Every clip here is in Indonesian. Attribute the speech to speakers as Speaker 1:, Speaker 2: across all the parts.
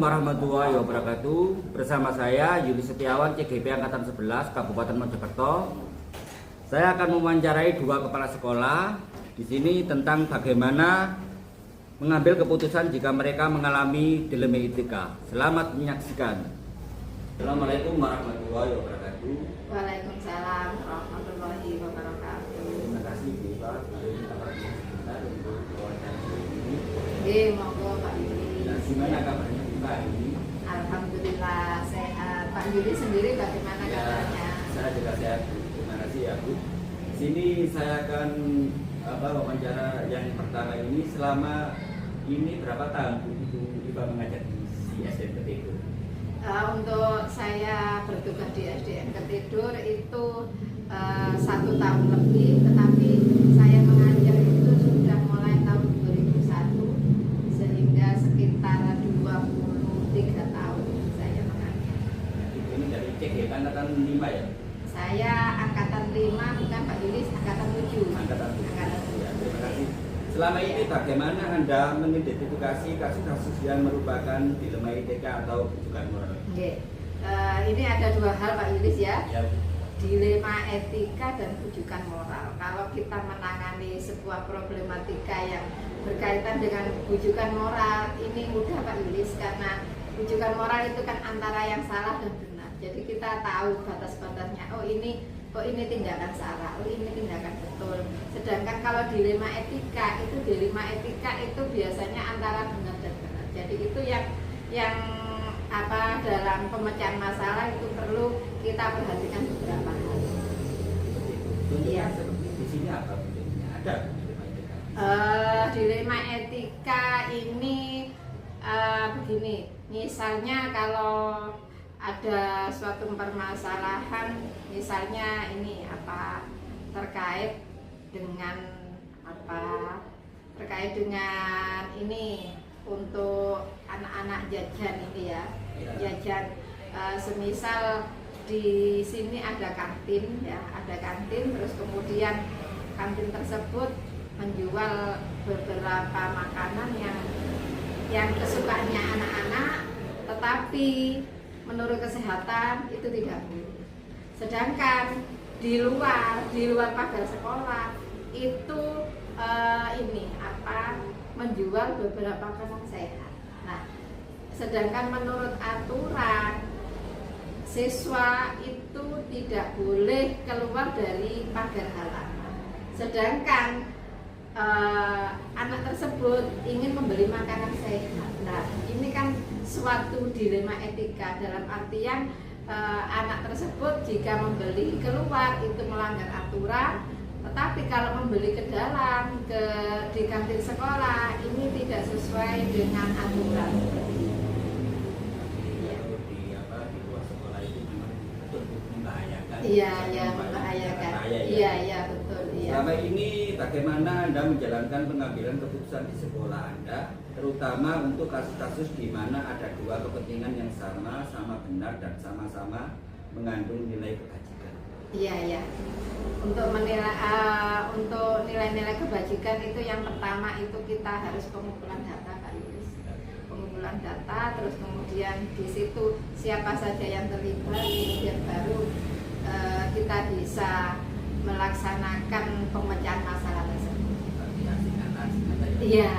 Speaker 1: warahmatullahi wabarakatuh. Bersama saya Yuli Setiawan, CGP Angkatan 11 Kabupaten Mojokerto. Saya akan mewawancarai dua kepala sekolah di sini tentang bagaimana mengambil keputusan jika mereka mengalami dilema etika. Selamat menyaksikan. Assalamualaikum warahmatullahi wabarakatuh.
Speaker 2: Waalaikumsalam warahmatullahi wabarakatuh.
Speaker 1: Terima kasih Pak untuk wawancara ini.
Speaker 2: Monggo Pak Yuli.
Speaker 1: Gimana kabarnya Pak ini?
Speaker 2: Alhamdulillah sehat. Pak Yuli sendiri bagaimana kabarnya?
Speaker 1: Saya juga sehat. Terima kasih ya Bu. Di sini saya akan wawancara yang pertama ini. Selama ini berapa tahun Bu Ibu mengajar di SDN Ketidur?
Speaker 2: Untuk saya bertugas di SDN Ketidur itu 1 tahun lebih, tetapi saya mengajar itu sudah mulai tahun 2001 sehingga sekitar 23 tahun saya mengajar.
Speaker 1: Ini dari cek ya, angkatan 5 ya?
Speaker 2: Saya angkatan 5, bukan Pak Yuli, angkatan 7.
Speaker 1: Angkatan 7.
Speaker 2: Angkatan 7.
Speaker 1: Ya, terima kasih. Selama ini bagaimana Anda mengidentifikasi kasus-kasus yang merupakan dilema etika atau bukan moral?
Speaker 2: Ini ada 2 hal Pak Yulis ya.
Speaker 1: Ya.
Speaker 2: Dilema etika dan rujukan moral. Kalau kita menangani sebuah problematika yang berkaitan dengan rujukan moral, ini mudah Pak Yulis, karena rujukan moral itu kan antara yang salah dan benar. Jadi kita tahu batas-batasnya. Oh ini tindakan salah, oh ini tindakan betul. Sedangkan kalau dilema etika itu biasanya antara benar dan benar. Jadi itu yang dalam pemecahan masalah itu perlu kita perhatikan beberapa hal. Iya.
Speaker 1: Di sini apa bentuknya? Ada dilema etika?
Speaker 2: Dilema etika ini begini, misalnya kalau ada suatu permasalahan, misalnya ini terkait dengan ini untuk anak-anak jajan ini ya. Jajan semisal di sini ada kantin ya, terus kemudian kantin tersebut menjual beberapa makanan yang kesukaannya anak-anak, tetapi menurut kesehatan itu tidak boleh. Sedangkan di luar pagar sekolah itu menjual beberapa makanan sehat. Nah, sedangkan menurut aturan siswa itu tidak boleh keluar dari pagar halaman. Sedangkan anak tersebut ingin membeli makanan sehat. Nah, ini kan suatu dilema etika, dalam artian anak tersebut jika membeli keluar itu melanggar aturan, tetapi kalau membeli ke dalam di kantin sekolah ini tidak sesuai dengan aturan. Iya, membahayakan. Iya, betul. Iya.
Speaker 1: Selama ini bagaimana Anda menjalankan pengambilan keputusan di sekolah Anda, terutama untuk kasus-kasus di mana ada dua kepentingan yang sama benar dan sama-sama mengandung nilai kebajikan?
Speaker 2: Iya. Untuk nilai-nilai kebajikan itu yang pertama itu kita harus pengumpulan data Pak Yulis. Pengumpulan data, terus kemudian di situ siapa saja yang terlibat, kemudian baru kita bisa melaksanakan pemecahan masalah tersebut. Iya.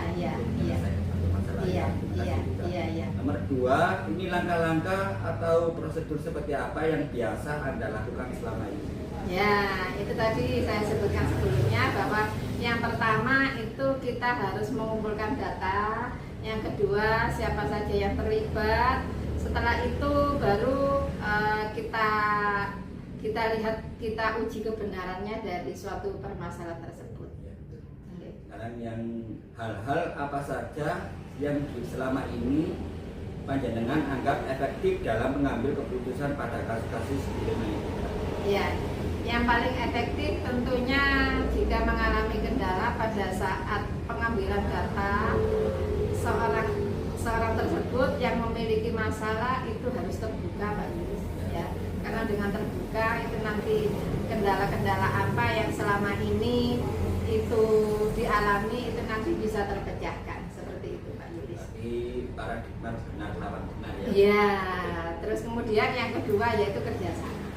Speaker 1: Nomor 2, ini langkah-langkah atau prosedur seperti apa yang biasa Anda lakukan selama ini?
Speaker 2: Ya, itu tadi saya sebutkan sebelumnya bahwa yang pertama itu kita harus mengumpulkan data, yang kedua siapa saja yang terlibat. Setelah itu baru kita lihat, kita uji kebenarannya dari suatu permasalahan tersebut.
Speaker 1: Sekarang yang hal-hal apa saja yang selama ini panjenengan anggap efektif dalam mengambil keputusan pada kasus-kasus dilema etika?
Speaker 2: Ya, yang paling efektif tentunya jika mengalami kendala pada saat pengambilan data seorang tersebut yang memiliki masalah itu harus terbuka Pak Yulis ya. Karena dengan terbuka itu nanti kendala-kendala apa yang selama ini itu dialami itu nanti bisa terpecahkan, seperti itu Pak Yulis.
Speaker 1: Tapi paradigma benar lawan benar
Speaker 2: Ya, terus kemudian yang kedua yaitu kerjasama.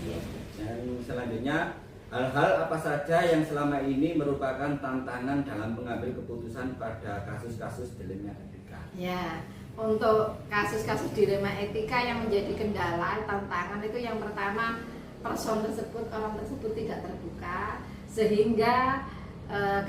Speaker 2: Ya.
Speaker 1: Dan selanjutnya, hal-hal apa saja yang selama ini merupakan tantangan dalam mengambil keputusan pada kasus-kasus dilema etika?
Speaker 2: Ya, untuk kasus-kasus dilema etika yang menjadi kendala, tantangan itu yang pertama orang tersebut tidak terbuka sehingga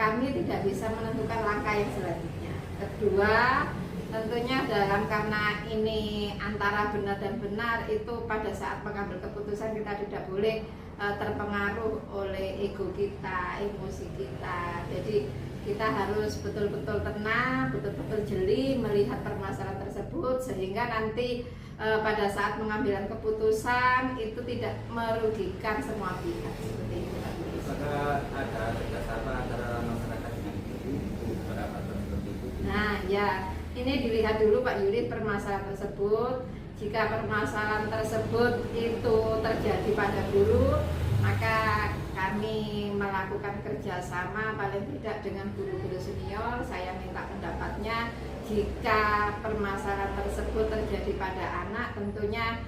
Speaker 2: kami tidak bisa menentukan langkah yang selanjutnya. Kedua, tentunya karena ini antara benar dan benar itu pada saat mengambil keputusan kita tidak boleh terpengaruh oleh ego kita, emosi kita. Jadi kita harus betul-betul tenang, betul-betul jeli melihat permasalahan tersebut sehingga nanti pada saat pengambilan keputusan itu tidak merugikan semua pihak seperti itu.
Speaker 1: Apakah ada kerjasama antara masyarakat dengan ibu beberapa seperti itu?
Speaker 2: Nah ya, ini dilihat dulu Pak Yuli permasalahan tersebut. Jika permasalahan tersebut itu terjadi pada guru, maka kami melakukan kerjasama paling tidak dengan guru-guru senior. Saya minta pendapatnya. Jika permasalahan tersebut terjadi pada anak, tentunya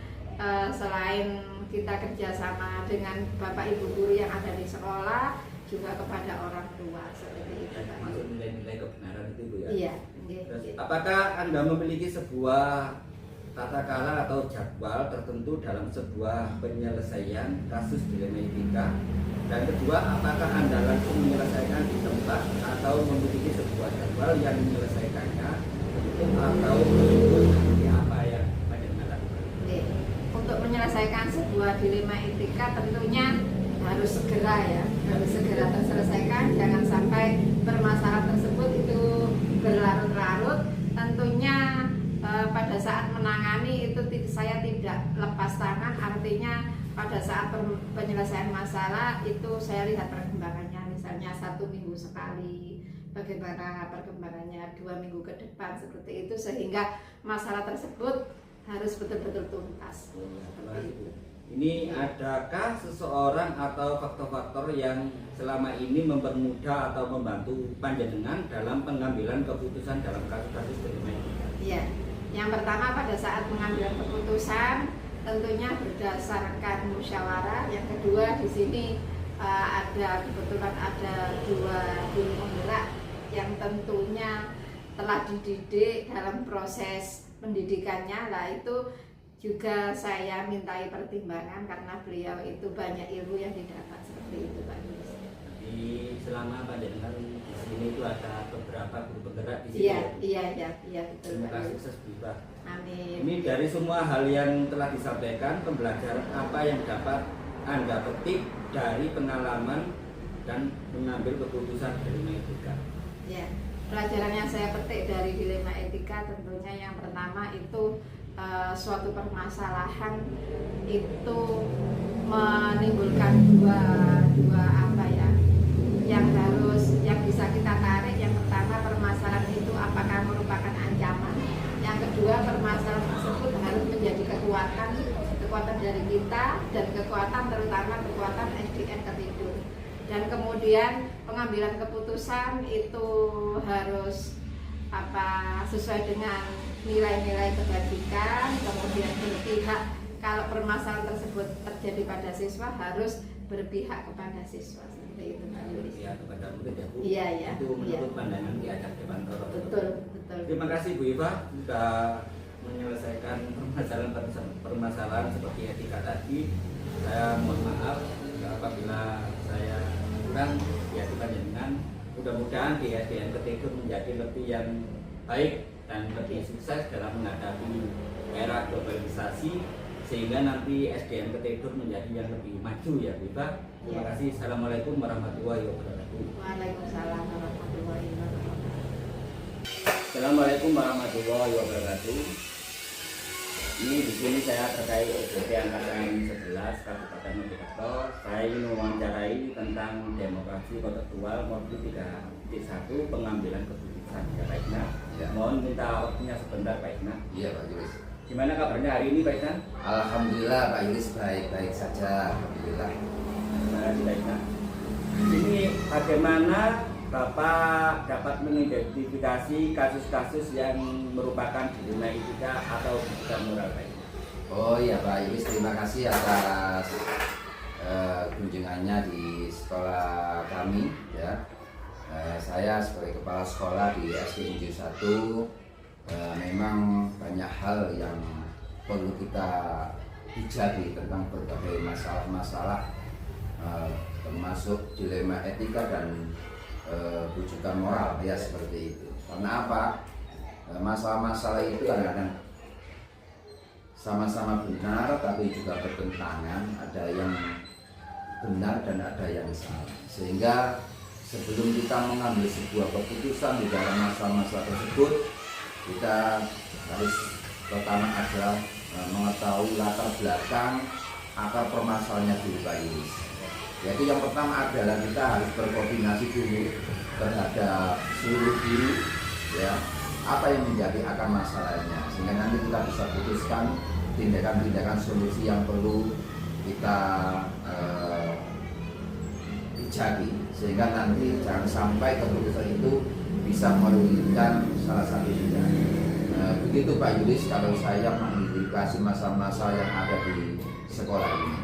Speaker 2: selain kita kerjasama dengan bapak ibu guru yang ada di sekolah, juga kepada orang tua seperti itu.
Speaker 1: Masuk nilai-nilai kebenaran itu Bu ya?
Speaker 2: Iya.
Speaker 1: Terus, apakah Anda memiliki sebuah tata cara atau jadwal tertentu dalam sebuah penyelesaian kasus dilema etika? Dan kedua, apakah Anda langsung menyelesaikan di tempat atau memiliki sebuah jadwal yang menyelesaikannya atau seperti apa yang Anda lakukan?
Speaker 2: Untuk menyelesaikan sebuah dilema etika tentunya harus segera ya, harus segera terselesaikan. Jangan sampai permasalahan tersebut itu berlarut-larut. Tentunya pada saat menangani itu saya tidak lepas tangan, artinya pada saat penyelesaian masalah itu saya lihat perkembangannya, misalnya 1 minggu sekali, bagaimana perkembangannya 2 minggu ke depan seperti itu, sehingga masalah tersebut harus betul-betul tuntas.
Speaker 1: Ini adakah seseorang atau faktor-faktor yang selama ini mempermudah atau membantu panjenengan dalam pengambilan keputusan dalam kasus-kasus dilema etika?
Speaker 2: Iya. Yang pertama pada saat pengambilan keputusan tentunya berdasarkan musyawarah. Yang kedua di sini kebetulan ada 2 guru penggerak yang tentunya telah dididik dalam proses pendidikannya. Lah itu juga saya mintai pertimbangan karena beliau itu banyak ilmu yang didapat seperti itu Pak Yus.
Speaker 1: Jadi selama panjenengan di sini itu ada beberapa guru penggerak di sini.
Speaker 2: Iya betul.
Speaker 1: Terima kasih sukses Bu Iva.
Speaker 2: Amin.
Speaker 1: Ini dari semua hal yang telah disampaikan, pembelajaran apa yang dapat Anda petik dari pengalaman dan mengambil keputusan dilema etika?
Speaker 2: Ya, pelajaran yang saya petik dari dilema etika tentunya yang pertama itu suatu permasalahan itu menimbulkan dua apa ya yang bisa kita tarik. Yang pertama, permasalahan itu apakah merupakan ancaman. Yang kedua, permasalahan tersebut harus menjadi kekuatan dari kita dan kekuatan terutama kekuatan SDM ketidur. Dan kemudian pengambilan keputusan itu harus sesuai dengan nilai-nilai kebajikan. Kemudian berpihak, kalau permasalahan tersebut terjadi pada siswa harus berpihak kepada siswa seperti itu Pak Yuli.
Speaker 1: Ya, kepada murid ya Bu.
Speaker 2: Iya.
Speaker 1: Itu menurut pandangan di Ajak Dewantara.
Speaker 2: Betul.
Speaker 1: Terima kasih Bu Iva sudah menyelesaikan permasalahan seperti etika tadi. Saya mohon maaf apabila saya kurang di hati panjenengan. Mudah-mudahan di SDN Ketidur menjadi lebih yang baik dan lebih sukses dalam menghadapi era globalisasi sehingga nanti SDN Ketidur menjadi yang lebih maju ya Bu Iva. Terima kasih. Assalamualaikum warahmatullahi wabarakatuh.
Speaker 2: Waalaikumsalam warahmatullahi wabarakatuh.
Speaker 1: Assalamualaikum warahmatullahi wabarakatuh. Ini di sini saya terkait OJT angkatan 11 Kabupaten Mojokerto. Saya ingin mewawancarai tentang demokrasi kontekstual modul 3.1 pengambilan keputusan. Ya Pak Isna. Ya. Mohon minta waktunya sebentar Pak Isna.
Speaker 3: Iya Pak Yulis.
Speaker 1: Gimana kabarnya hari ini Pak Isna?
Speaker 3: Alhamdulillah Pak Yulis baik-baik saja. Alhamdulillah.
Speaker 1: Terima kasih Pak Isna. Ini bagaimana Bapak dapat mengidentifikasi kasus-kasus yang merupakan dilema etika atau bukan moral baik.
Speaker 3: Oh iya Pak Yulis, terima kasih atas kunjungannya di sekolah kami ya. Saya sebagai kepala sekolah di SD Negeri 1 memang banyak hal yang perlu kita bijaki tentang berbagai masalah-masalah termasuk dilema etika dan rujukan moral ya, seperti itu. Karena apa? Masalah-masalah itu kadang-kadang sama-sama benar tapi juga bertentangan, ada yang benar dan ada yang salah. Sehingga sebelum kita mengambil sebuah keputusan di dalam masalah-masalah tersebut, kita harus pertama adalah mengetahui latar belakang akar permasalahannya dulu Pak Yulis. Yaitu yang pertama adalah kita harus berkoordinasi dulu terhadap seluruh guru ya, apa yang menjadi akar masalahnya, sehingga nanti kita bisa putuskan tindakan-tindakan solusi yang perlu kita bijaki, sehingga nanti jangan sampai keputusan itu bisa merugikan salah satu pihak. Begitu Pak Yulis kalau saya mengidentifikasi masalah-masalah yang ada di sekolah ini.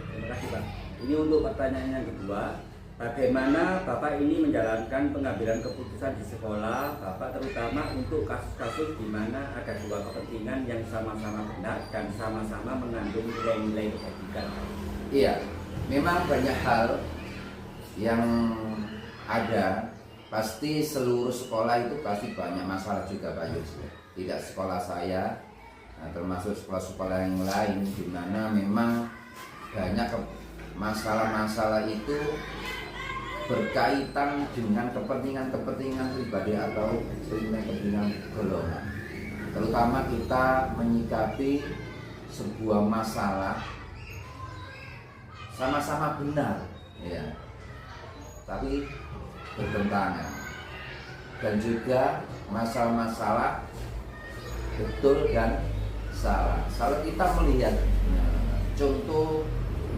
Speaker 1: Terima kasih Pak. Ini untuk pertanyaan yang kedua, bagaimana Bapak ini menjalankan pengambilan keputusan di sekolah Bapak, terutama untuk kasus-kasus di mana ada dua kepentingan yang sama-sama benar dan sama-sama mengandung nilai-nilai kebajikan?
Speaker 3: Iya, memang banyak hal yang ada. Pasti seluruh sekolah itu pasti banyak masalah juga Pak Yus. Tidak sekolah saya, termasuk sekolah-sekolah yang lain, di mana memang banyak masalah-masalah itu berkaitan dengan kepentingan-kepentingan pribadi atau kepentingan golongan. Terutama kita menyikapi sebuah masalah sama-sama benar, ya, tapi bertentangan, dan juga masalah-masalah betul dan salah. Kalau kita melihat contoh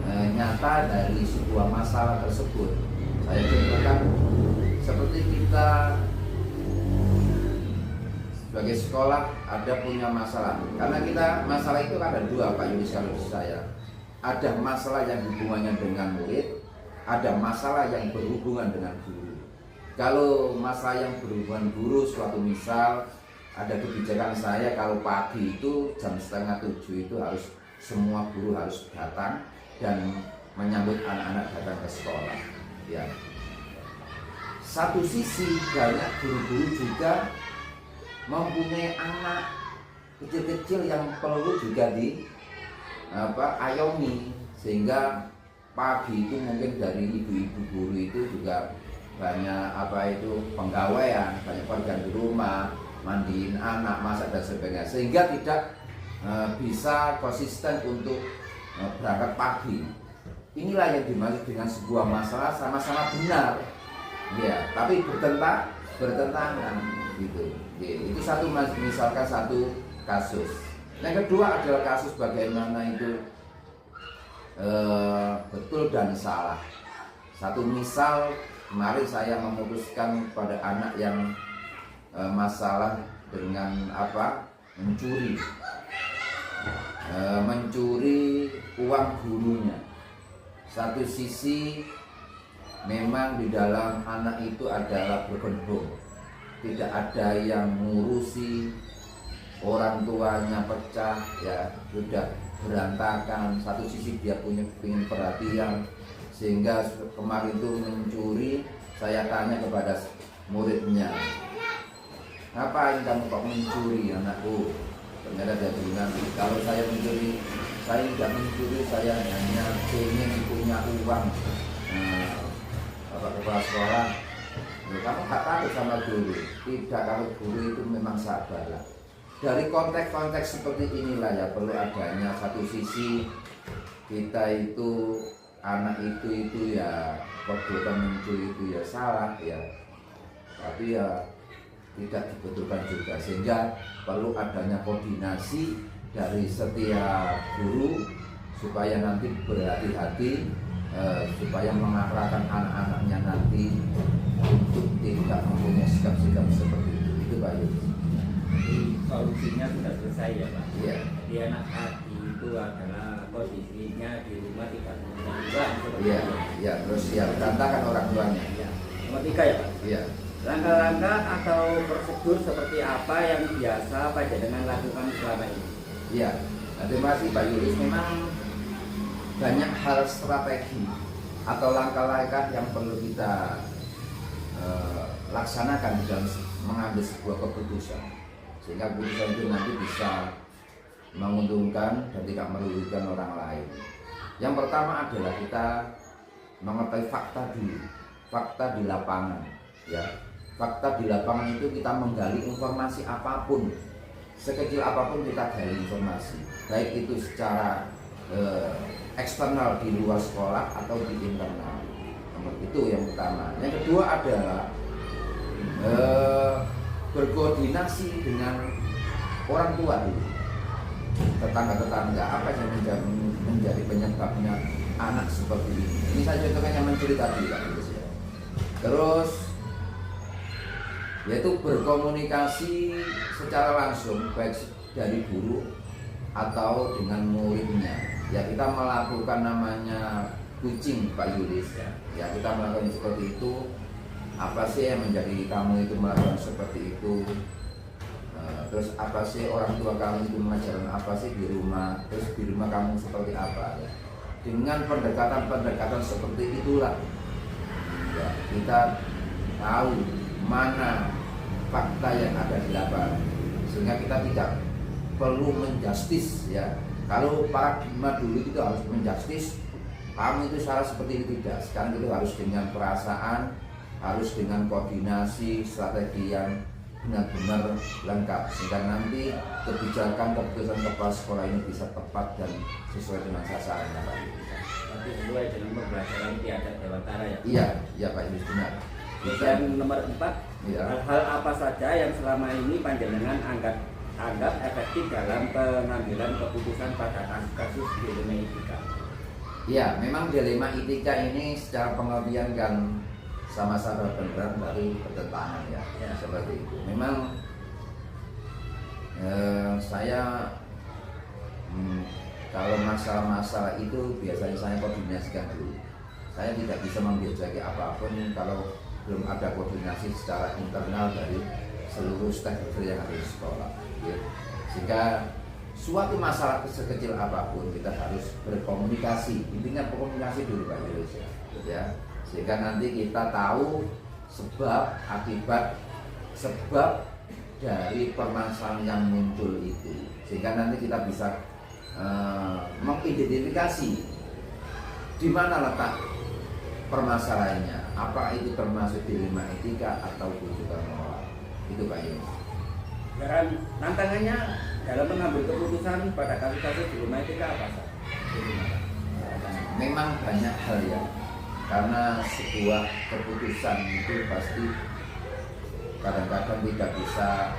Speaker 3: nyata dari sebuah masalah tersebut, saya contohkan seperti kita sebagai sekolah ada punya masalah, karena kita masalah itu ada dua Pak Yunis kalau saya. Ada masalah yang hubungannya dengan murid, ada masalah yang berhubungan dengan guru. Kalau masalah yang berhubungan guru, suatu misal ada kebijakan saya kalau pagi itu jam 6:30 itu harus semua guru harus datang dan menyambut anak-anak datang ke sekolah. Ya. Satu sisi banyak guru-guru juga mempunyai anak kecil-kecil yang perlu juga ayomi, sehingga pagi itu mungkin dari ibu-ibu guru itu juga banyak penggawaian, banyak pekerjaan di rumah, mandiin anak, masak dan sebagainya, sehingga tidak bisa konsisten untuk berangkat pagi. Inilah yang dimaksud dengan sebuah masalah sama-sama benar, ya, tapi bertentangan, gitu. Itu satu, misalkan satu kasus. Yang kedua adalah kasus bagaimana itu betul dan salah. Satu misal, kemarin saya memutuskan pada anak yang masalah dengan mencuri uang gurunya. Satu sisi memang di dalam anak itu adalah berkembang, tidak ada yang ngurusi, orang tuanya pecah, ya sudah berantakan. Satu sisi dia ingin perhatian, sehingga kemarin itu mencuri. Saya tanya kepada muridnya, ngapain kamu kok mencuri anakku? Ternyata dia bilang, kalau saya mencuri, saya tidak mencuri, saya hanya ingin punya uang. Bapak kepala sekolah, kamu gak takut sama guru? Tidak, kalau guru itu memang sabarlah. Dari konteks-konteks seperti inilah ya perlu adanya satu sisi kita itu anak itu ya perbuatan mencuri itu ya salah ya, tapi ya tidak dibetulkan juga, sehingga perlu adanya koordinasi dari setiap guru supaya nanti berhati-hati supaya mengarahkan anak-anaknya nanti untuk tidak mempunyai sikap-sikap seperti itu Pak Yulis.
Speaker 1: Jadi solusinya sudah selesai ya Pak.
Speaker 3: Iya.
Speaker 1: Jadi anak tadi itu adalah posisinya di rumah tidak berubah seperti
Speaker 3: Iya,
Speaker 1: itu.
Speaker 3: iya, terus ya berantakan orang tuanya.
Speaker 1: Ya. Nomor 3 ya Pak.
Speaker 3: Iya.
Speaker 1: Langkah-langkah atau prosedur seperti apa yang biasa panjenengan lakukan selama ini?
Speaker 3: Iya. Nah, terima kasih Pak Yulis. Memang banyak hal strategi atau langkah-langkah yang perlu kita laksanakan dalam mengambil sebuah keputusan, sehingga keputusan itu nanti bisa menguntungkan dan tidak merugikan orang lain. Yang pertama adalah kita mengetahui fakta dulu, fakta di lapangan, ya. Fakta di lapangan itu kita menggali informasi apapun, sekecil apapun kita gali informasi, baik itu secara eksternal di luar sekolah atau di internal. Itu yang pertama. Yang kedua adalah berkoordinasi dengan orang tua dulu, tetangga-tetangga, apa yang menjadi penyebabnya anak seperti ini. Ini saya contohkan yang mencuri tadi Pak. Terus yaitu berkomunikasi secara langsung baik dari guru atau dengan muridnya. Ya, kita melakukan namanya kucing Pak Yulis ya, kita melakukan seperti itu. Apa sih yang menjadi kamu itu melakukan seperti itu? Terus apa sih orang tua kamu itu mengajarkan apa sih di rumah? Terus di rumah kamu seperti apa? Dengan pendekatan-pendekatan seperti itulah ya, kita tahu mana fakta yang ada di lapangan, sehingga kita tidak perlu menjustis ya. Kalau paradigma dulu itu harus menjustis, kamu itu salah seperti itu, tidak. Sekarang itu harus dengan perasaan, harus dengan koordinasi strategi yang benar-benar lengkap, sehingga nanti kebijakan keputusan kepala sekolah ini bisa tepat dan sesuai dengan sasarannya Pak.
Speaker 1: Nanti sesuai dengan pembelajaran di adat Dewantara ya.
Speaker 3: Iya, iya Pak Yus, benar.
Speaker 1: Kemudian nomor 4,
Speaker 3: Iya.
Speaker 1: hal-hal apa saja yang selama ini panjenengan anggap efektif dalam pengambilan keputusan pada kasus dilema etika?
Speaker 3: Iya, memang dilema etika ini secara pengertian kan sama-sama benar dari pertentangan ya, seperti itu. Memang saya kalau masalah-masalah itu biasanya saya koordinasikan dulu. Saya tidak bisa membiayai apapun kalau belum ada koordinasi secara internal dari seluruh stakeholder yang ada di sekolah. Ya. Sehingga suatu masalah sekecil apapun kita harus berkomunikasi. Intinya komunikasi dulu Pak Yulis ya. Sehingga nanti kita tahu sebab dari permasalahan yang muncul itu, sehingga nanti kita bisa mengidentifikasi di mana letak permasalahannya, apa itu termasuk dilema etika atau kebutuhan moral. Itu Pak Yus.
Speaker 1: Dan tantangannya dalam mengambil keputusan pada kasus-kasus dilema etika apa Pak?
Speaker 3: Memang banyak hal ya, karena sebuah keputusan itu pasti kadang-kadang tidak bisa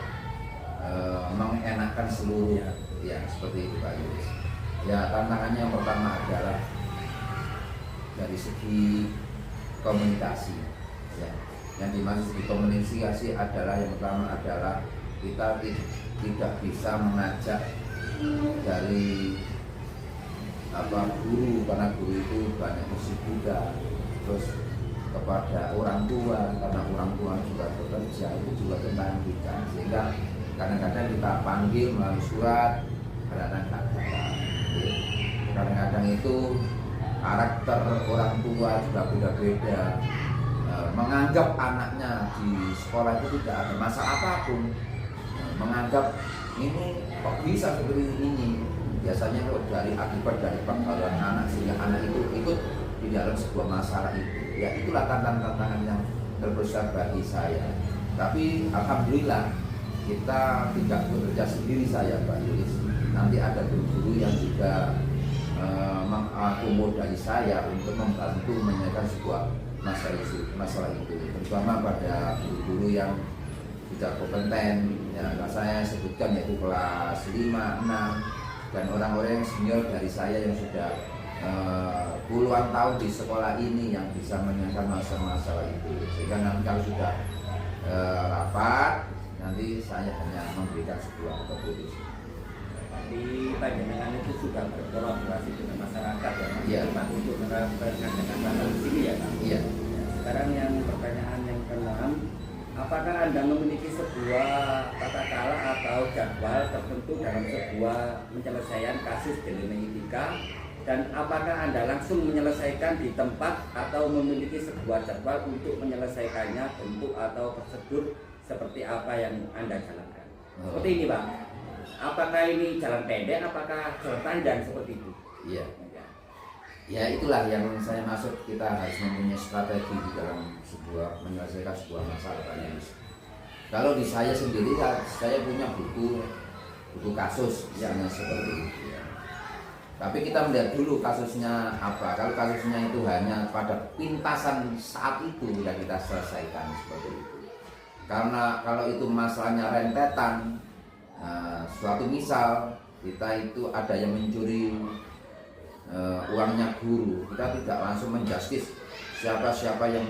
Speaker 3: mengenakan seluruh ya seperti itu Pak Yus. Ya, tantangannya yang pertama adalah dari segi komunikasi ya. Yang dimaksud segi komunikasi adalah yang pertama adalah kita tidak bisa mengajak dari guru, karena guru itu banyak kesibukan, terus kepada orang tua karena orang tua juga bekerja, itu juga tentang kita, sehingga kadang-kadang kita panggil melalui surat, kadang-kadang itu karakter orang tua juga beda-beda. Menganggap anaknya di sekolah itu tidak ada masalah apapun, menganggap ini kok bisa seperti ini, biasanya kalau dari akibat dari pengaruhan anak, sehingga anak itu ikut di dalam sebuah masalah itu. Ya, itulah tantangan yang terbesar bagi saya. Tapi alhamdulillah kita tidak bekerja sendiri saya Pak Yulis. Nanti ada guru-guru yang juga mengakomodasi saya untuk membantu menyelesaikan sebuah masalah itu, terutama pada guru-guru yang tidak kompeten ya, saya sebutkan yaitu kelas 5, 6 dan orang-orang yang senior dari saya yang sudah puluhan tahun di sekolah ini yang bisa menyelesaikan masalah-masalah itu. Sehingga nanti kalau sudah rapat, nanti saya hanya memberikan sebuah keputusan.
Speaker 1: Di panjenengan itu sudah berkolaborasi dengan masyarakat ya, Mas?
Speaker 3: Iya.
Speaker 1: Pak, untuk menerapkan masalah di sini ya, Pak?
Speaker 3: Iya.
Speaker 1: Sekarang yang pertanyaan yang keenam, apakah Anda memiliki sebuah tata cara atau jadwal tertentu dalam sebuah penyelesaian kasus dilematika, dan apakah Anda langsung menyelesaikan di tempat atau memiliki sebuah jadwal untuk menyelesaikannya, bentuk atau prosedur seperti apa yang Anda jalankan? Seperti ini, Pak. Apakah ini jalan pendek, apakah jalan panjang seperti itu?
Speaker 3: Iya. Ya itulah yang saya maksud, kita harus mempunyai strategi di dalam sebuah menyelesaikan sebuah masalah. Kalau di saya sendiri, saya punya buku kasus misalnya seperti itu. Ya. Tapi kita melihat dulu kasusnya apa. Kalau kasusnya itu hanya pada pintasan saat itu, ya kita selesaikan seperti itu. Karena kalau itu masalahnya rentetan, suatu misal kita itu ada yang mencuri uangnya guru, kita tidak langsung menjustis siapa yang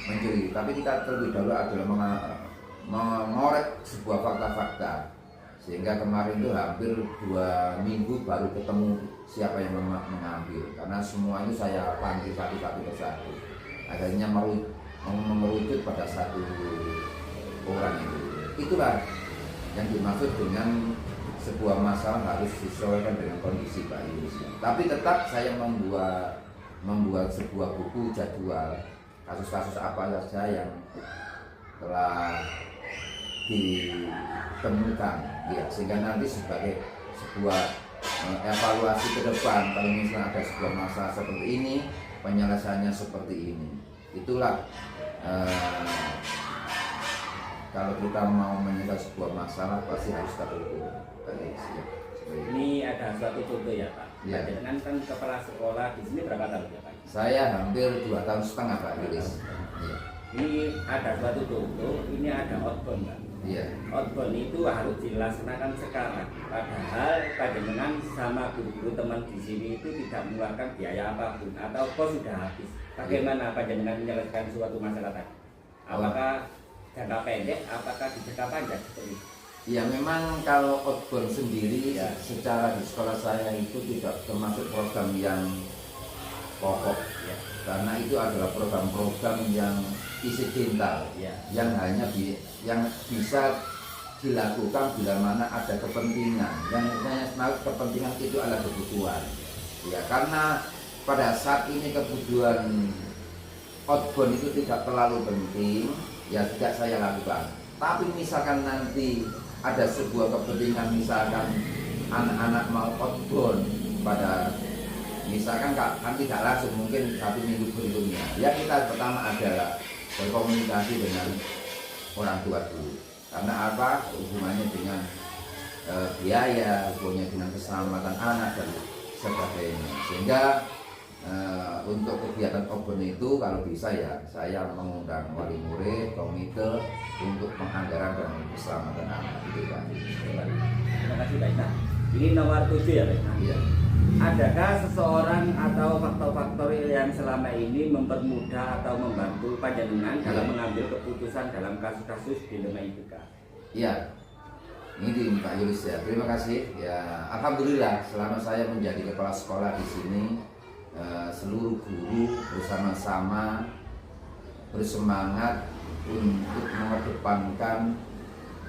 Speaker 3: mencuri, tapi kita terlebih dahulu adalah mengorek sebuah fakta-fakta, sehingga kemarin itu hampir 2 minggu baru ketemu siapa yang mengambil, karena semua itu saya panggil satu-satu persatu, akhirnya merujuk pada satu orang itu. Itulah yang dimaksud dengan sebuah masalah harus disesuaikan dengan kondisi Pak Yunus. Tapi tetap saya membuat sebuah buku jadwal kasus-kasus apa saja yang telah ditemukan, ya, sehingga nanti sebagai sebuah evaluasi ke depan, kalau misalnya ada sebuah masalah seperti ini, penyelesaiannya seperti ini. Itulah kalau kita mau menyelesaikan sebuah masalah pasti harus terukur.
Speaker 1: Ini ada suatu contoh ya, Pak.
Speaker 3: Ya.
Speaker 1: Dengan kan kepala sekolah di sini berapa tahun ya, Pak?
Speaker 3: Saya hampir 2,5 tahun Pak Yulis. Ya.
Speaker 1: Ini ada suatu contoh, ini ada outbound, Pak.
Speaker 3: Iya.
Speaker 1: Outbound itu harus dilaksanakan sekarang. Padahal panjenengan sama guru-guru teman di sini itu tidak mengeluarkan biaya apapun atau kos sudah habis. Bagaimana panjenengan menyelesaikan suatu masalah tadi? Apakah jangka pendek, apakah di jangka panjang seperti itu?
Speaker 3: Ya memang kalau outbound sendiri
Speaker 1: Ya.
Speaker 3: secara di sekolah saya itu tidak termasuk program yang pokok,
Speaker 1: Ya.
Speaker 3: karena itu adalah program-program yang insidental,
Speaker 1: Ya.
Speaker 3: yang hanya yang bisa dilakukan bila mana ada kepentingan. Yang kepentingan itu adalah kebutuhan. Ya, karena pada saat ini kebutuhan outbound itu tidak terlalu penting, ya tidak saya lakukan. Tapi misalkan nanti ada sebuah kepentingan, misalkan anak-anak mau outbound pada misalkan kan tidak langsung, mungkin 1 minggu berikutnya, ya kita pertama adalah berkomunikasi dengan orang tua dulu. Karena apa? Hubungannya dengan biaya, hubungannya dengan keselamatan anak dan sebagainya. Sehingga untuk kegiatan outbound itu kalau bisa ya saya mengundang wali murid, komite untuk penganggaran dan keselamatan anak itu Pak.
Speaker 1: Terima kasih Pak Ina. Ini nomor 7 ya Pak Ina?
Speaker 3: Iya.
Speaker 1: Adakah seseorang atau faktor-faktor yang selama ini mempermudah atau membantu panjenengan dalam mengambil keputusan dalam kasus-kasus dilematika?
Speaker 3: Iya. Ini Pak Yulis ya. Terima kasih. Ya, alhamdulillah selama saya menjadi kepala sekolah di sini, seluruh guru bersama-sama bersemangat untuk mengedepankan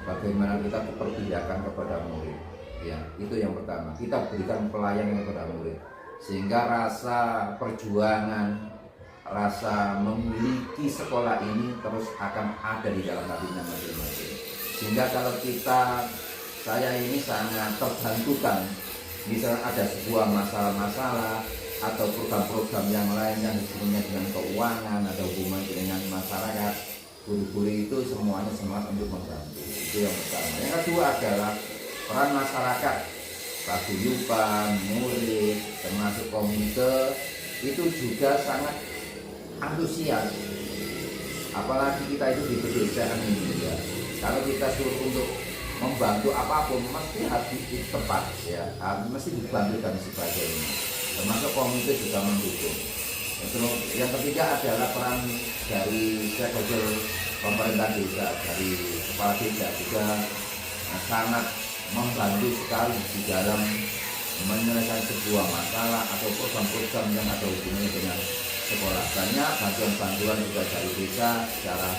Speaker 3: bagaimana kita keperpihakan kepada murid. Ya, itu yang pertama. Kita berikan pelayanan kepada murid, sehingga rasa perjuangan, rasa memiliki sekolah ini terus akan ada di dalam hatinya masing-masing. Sehingga kalau saya ini sangat terbantukan, misalnya ada sebuah masalah-masalah atau program-program yang lain yang hubungannya dengan keuangan atau hubungan dengan masyarakat, guru-guru itu semuanya semangat untuk membantu. Itu yang pertama. Yang kedua adalah peran masyarakat, paguyuban, murid, termasuk komite itu juga sangat antusias. Apalagi kita itu di pedesaan ini ya. Kalau kita suruh untuk membantu apapun mesti harus tepat ya, mesti dibantu dan sebagainya. termasuk komite juga mendukung. Terus yang ketiga adalah peran dari stakeholder pemerintah desa, dari kepala desa juga sangat membantu sekali di dalam menyelesaikan sebuah masalah atau program-program yang ada hubungannya dengan sekolah. Banyak bantuan-bantuan juga dari desa secara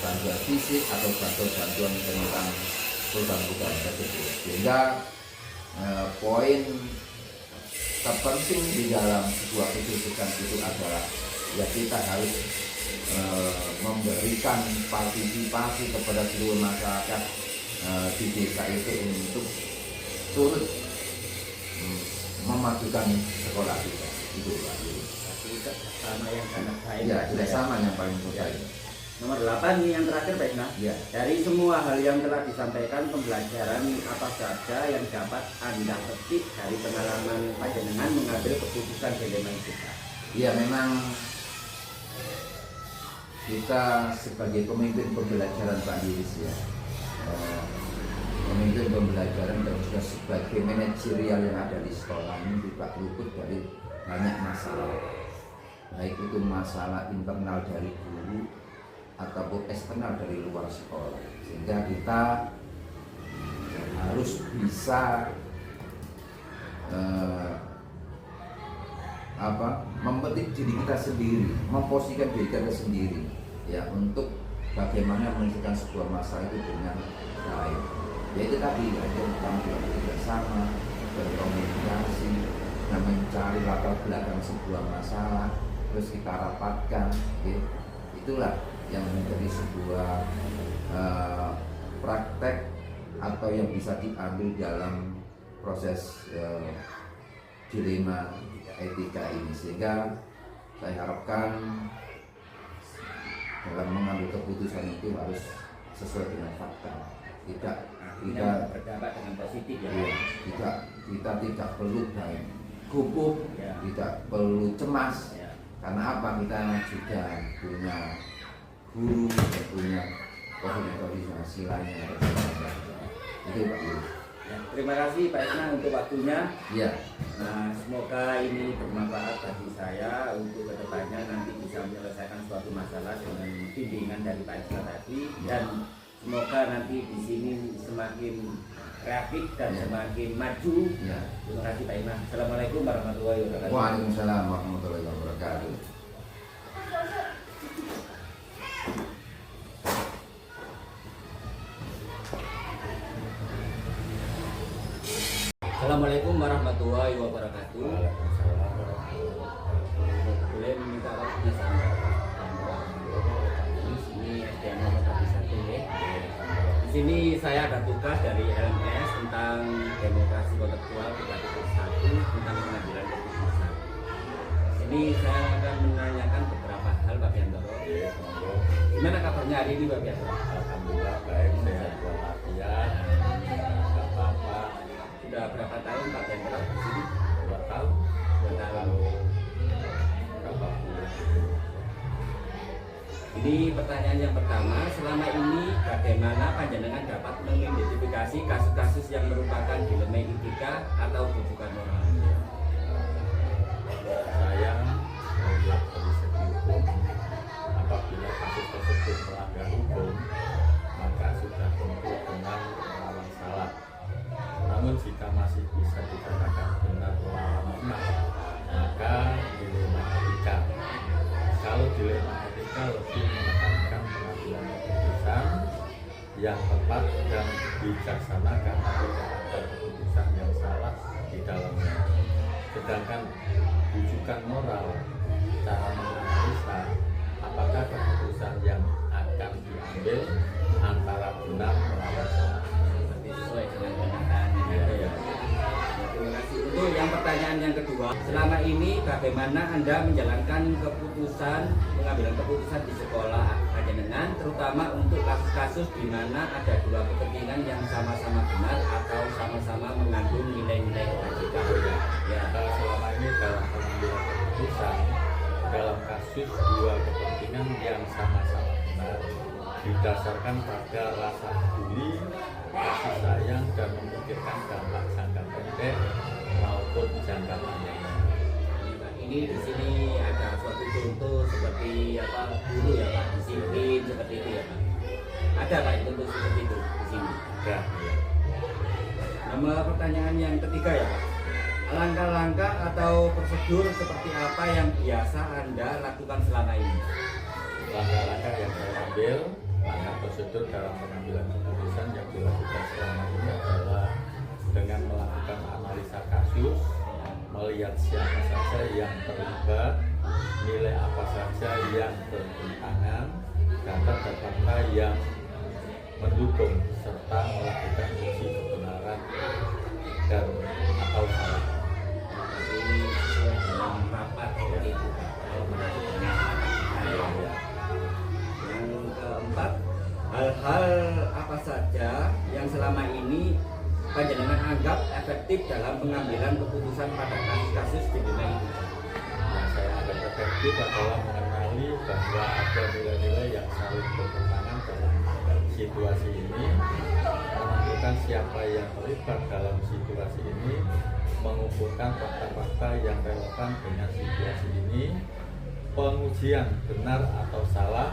Speaker 3: bantuan fisik atau bantuan tentang program-program tersebut. Sehingga poin terpenting di dalam sebuah keputusan itu adalah ya kita harus memberikan partisipasi kepada seluruh masyarakat di desa itu untuk turut memajukan sekolah kita. Itu Pak.
Speaker 1: Sama yang sangat baik.
Speaker 3: Ya, sudah sama yang paling penting.
Speaker 1: Nomor 8 nih yang terakhir Pak Isna.
Speaker 3: Ya.
Speaker 1: Dari semua hal yang telah disampaikan, pembelajaran apa saja yang dapat Anda petik dari pengalaman panjenengan mengambil keputusan bagaimana kita?
Speaker 3: Ya, memang kita sebagai pemimpin pembelajaran Pak Yulis ya, pemimpin pembelajaran dan juga sebagai manajerial yang ada di sekolah ini tidak luput dari banyak masalah, baik itu masalah internal dari guru ataupun eksternal dari luar sekolah, sehingga kita harus bisa mempetik diri kita sendiri, memposisikan diri kita sendiri ya untuk bagaimana menyelesaikan sebuah masalah itu dengan baik. Ya itu tadi ada tanggung bersama, berkomunikasi, dan mencari latar belakang sebuah masalah, terus kita rapatkan. Ya. Itulah yang menjadi sebuah praktek atau yang bisa diambil dalam proses dilema etika ini, sehingga saya harapkan dalam mengambil keputusan itu harus sesuai dengan fakta, tidak
Speaker 1: berdampak dengan positif ya.
Speaker 3: Kita tidak perlu gugup,
Speaker 1: ya.
Speaker 3: Tidak perlu cemas
Speaker 1: Ya.
Speaker 3: karena apa, kita juga punya guru, kita punya koordinasi lainnya. Itu Pak Yus.
Speaker 1: Ya, terima kasih Pak Isna untuk waktunya.
Speaker 3: Ya.
Speaker 1: Nah, semoga ini bermanfaat bagi saya untuk kedepannya nanti bisa menyelesaikan suatu masalah dengan bimbingan dari Pak Isna tadi, dan semoga nanti di sini semakin kreatif dan semakin maju.
Speaker 3: Ya.
Speaker 1: Terima kasih Pak Isna. Assalamualaikum warahmatullahi wabarakatuh.
Speaker 3: Waalaikumsalam warahmatullahi wabarakatuh.
Speaker 1: Assalamualaikum warahmatullahi wabarakatuh. Boleh meminta waktunya sampai di sini SDM nomor 1 ya. Di sini saya ada tugas dari LMS tentang demokrasi kontekstual Bupati 1 tentang pengambilan keputusan. Ini saya akan menanyakan beberapa hal Pak Biantoro. Gimana kabarnya hari ini Pak Biantoro?
Speaker 4: Alhamdulillah baik, sehat walafiat.
Speaker 1: Sudah berapa tahun Pak Biantoro di sini?
Speaker 4: 2 tahun.
Speaker 1: 2 tahun.
Speaker 4: Berapa bulan?
Speaker 1: Ini pertanyaan yang pertama, selama ini bagaimana panjenengan dapat mengidentifikasi kasus-kasus yang merupakan dilema etika atau rujukan moral?
Speaker 4: Saya melihat dari segi hukum, apabila kasus tersebut melanggar hukum, maka sudah tentu benar melawan salah. Namun jika masih bisa dikatakan benar melawan moral, maka dilema etika. Kalau dilema etika lebih menekankan pengambilan keputusan yang tepat dan bijaksana karena tidak ada keputusan yang salah di dalamnya. Sedangkan rujukan moral, cara menganalisa apakah keputusan yang akan diambil antara benar melawan salah.
Speaker 1: Nanti sesuai dengan kenyataan yang ada ya. Terima kasih. Untuk yang pertanyaan yang kedua, selama ini bagaimana Anda menjalankan keputusan, pengambilan keputusan di sekolah panjenengan, terutama untuk kasus-kasus di mana ada dua kepentingan yang sama-sama benar atau sama-sama mengandung nilai-nilai kebajikan. Ya,
Speaker 4: Selama ini dalam pengambilan keputusan dalam kasus dua kepentingan yang sama-sama benar didasarkan pada rasa peduli, kasih sayang, dan memikirkan dampak jangka pendek maupun jangka panjang.
Speaker 1: ini di sini ada suatu contoh seperti apa guru ya Pak, disiplin seperti itu ya Pak. Ada Pak contoh seperti itu di sini.
Speaker 4: Ya, ya.
Speaker 1: Nomor pertanyaan yang ketiga ya Pak. Langkah-langkah atau prosedur seperti apa yang biasa Anda lakukan selama ini?
Speaker 4: Langkah-langkah yang saya ambil, langkah prosedur dalam pengambilan keputusan yang dilakukan selama ini adalah dengan melakukan analisa kasus, melihat siapa saja yang terlibat, nilai apa saja yang bertentangan, data-data yang mendukung, serta melakukan uji kebenaran dan atau salah.
Speaker 1: Ini sesuai dengan rapat seperti itu Pak. Kalau menurut saya. Yang keempat, hal-hal apa saja yang selama ini panjenengan anggap efektif dalam pengambilan keputusan pada kasus-kasus di dunia ini?
Speaker 4: Yang saya anggap efektif adalah mengenali bahwa ada nilai-nilai yang saling bertentangan dalam situasi ini, menentukan siapa yang terlibat dalam situasi ini, mengumpulkan fakta-fakta yang relevan dengan situasi ini, pengujian benar atau salah,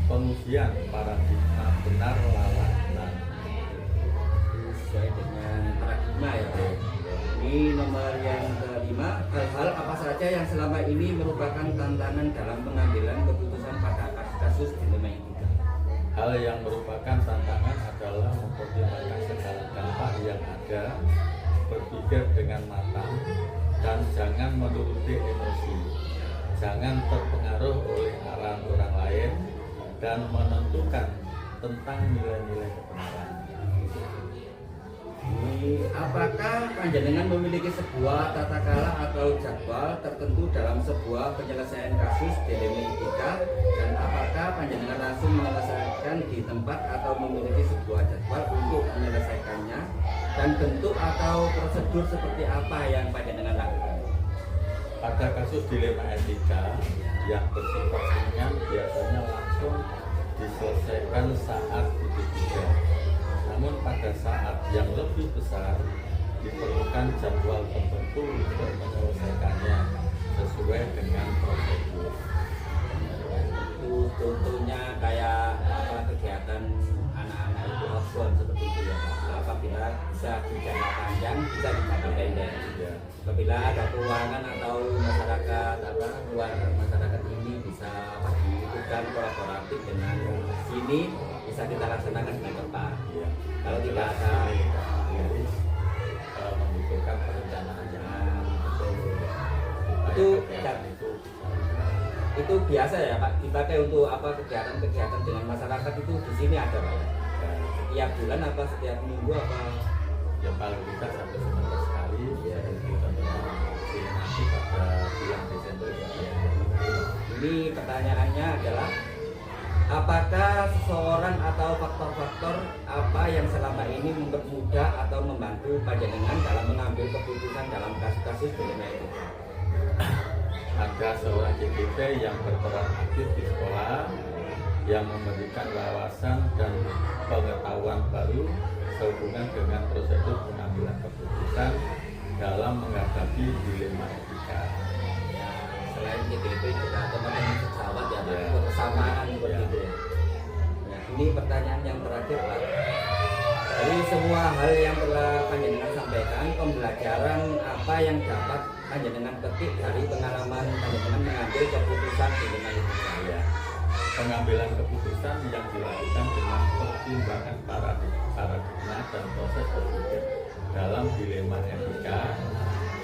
Speaker 4: pengujian paradigma benar lawan benar.
Speaker 1: Sesuai dengan paradigma ya Pak. Ini nomor yang kelima, hal-hal apa saja yang selama ini merupakan tantangan dalam pengambilan keputusan pada kasus-kasus di dunia ini?
Speaker 4: Hal yang merupakan tantangan adalah mempertimbangkan segala dampak yang ada, berpikir dengan matang, dan jangan menuruti emosi. Jangan terpengaruh oleh arahan orang lain dan menentukan tentang nilai-nilai kebenaran.
Speaker 1: Apakah panjenengan memiliki sebuah tata cara atau jadwal tertentu dalam sebuah penyelesaian kasus di etika, dan apakah panjenengan langsung menyelesaikan di tempat atau memiliki sebuah jadwal untuk menyelesaikannya, dan bentuk atau prosedur seperti apa yang panjenengan lakukan?
Speaker 4: Pada kasus dilema etika yang bersifat ringan biasanya langsung diselesaikan saat itu juga. Namun pada saat yang lebih besar diperlukan jadwal tertentu untuk menyelesaikannya sesuai dengan prosedur.
Speaker 1: Itu contohnya kayak apa, kegiatan anak-anak itu outbound seperti itu ya Pak. Apabila bisa dijangka panjang, bisa dijangka pendek.
Speaker 4: Ya.
Speaker 1: Apabila ada keuangan atau masyarakat luar masyarakat ini bisa dibutuhkan kolaboratif dengan sini, bisa kita laksanakan dengan cepat.
Speaker 4: Ya.
Speaker 1: Kalau tidak ada
Speaker 4: Jadi, membutuhkan perencanaan yang
Speaker 1: itu
Speaker 4: kegiatan
Speaker 1: itu biasa ya Pak, dipakai untuk apa, kegiatan-kegiatan dengan masyarakat itu di sini ada Pak ya? Setiap bulan apa setiap minggu apa?
Speaker 4: Ya paling kita satu semester sekali ya, itu tentunya nanti pada bulan Desember ya.
Speaker 1: Ini pertanyaannya adalah, apakah seseorang atau faktor-faktor apa yang selama ini mempermudah atau membantu panjenengan dalam mengambil keputusan dalam kasus-kasus dunia itu?
Speaker 4: Ada seorang CGP yang berperan aktif di sekolah yang memberikan wawasan dan pengetahuan baru sehubungan dengan prosedur pengambilan keputusan dalam menghadapi dilema etika.
Speaker 1: Ya, selain CGP juga teman-teman sejawat ya Pak,
Speaker 4: Ya.
Speaker 1: kesamaan seperti
Speaker 4: Ya.
Speaker 1: itu ya. Ya, ini pertanyaan yang terakhir Pak. Dari semua hal yang telah panjenengan sampaikan, pembelajaran apa yang dapat panjenengan petik dari pengalaman panjenengan mengambil keputusan di dunia etika?
Speaker 4: Ya. Pengambilan keputusan yang dilakukan dengan pertimbangan paradigma dan proses berpikir dalam dilema etika.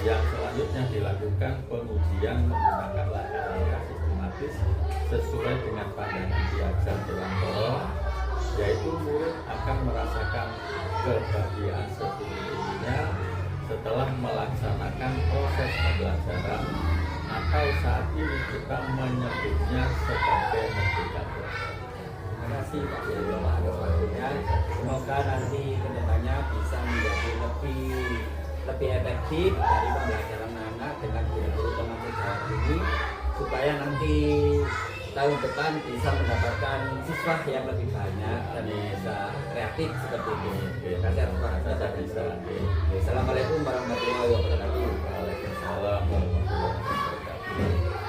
Speaker 4: Yang selanjutnya dilakukan pengujian menggunakan langkah-langkah sistematis sesuai dengan pandangan Piaget Delangkoro, yaitu murid akan merasakan kebahagiaan sepenuhnya setelah melaksanakan proses pembelajaran, atau saat ini kita menyebutnya sebagai merdeka belajar.
Speaker 1: Terima kasih Pak Yoyo atas waktunya. Semoga nanti kedepannya bisa menjadi lebih efektif dari pembelajaran anak dengan guru-guru pengambil jawab ini, supaya nanti tahun depan bisa mendapatkan siswa yang lebih banyak dan bisa kreatif seperti ini. Terima kasih atas waktunya. Assalamualaikum warahmatullahi wabarakatuh.
Speaker 4: Waalaikumsalam warahmatullahi wabarakatuh.
Speaker 3: Oke.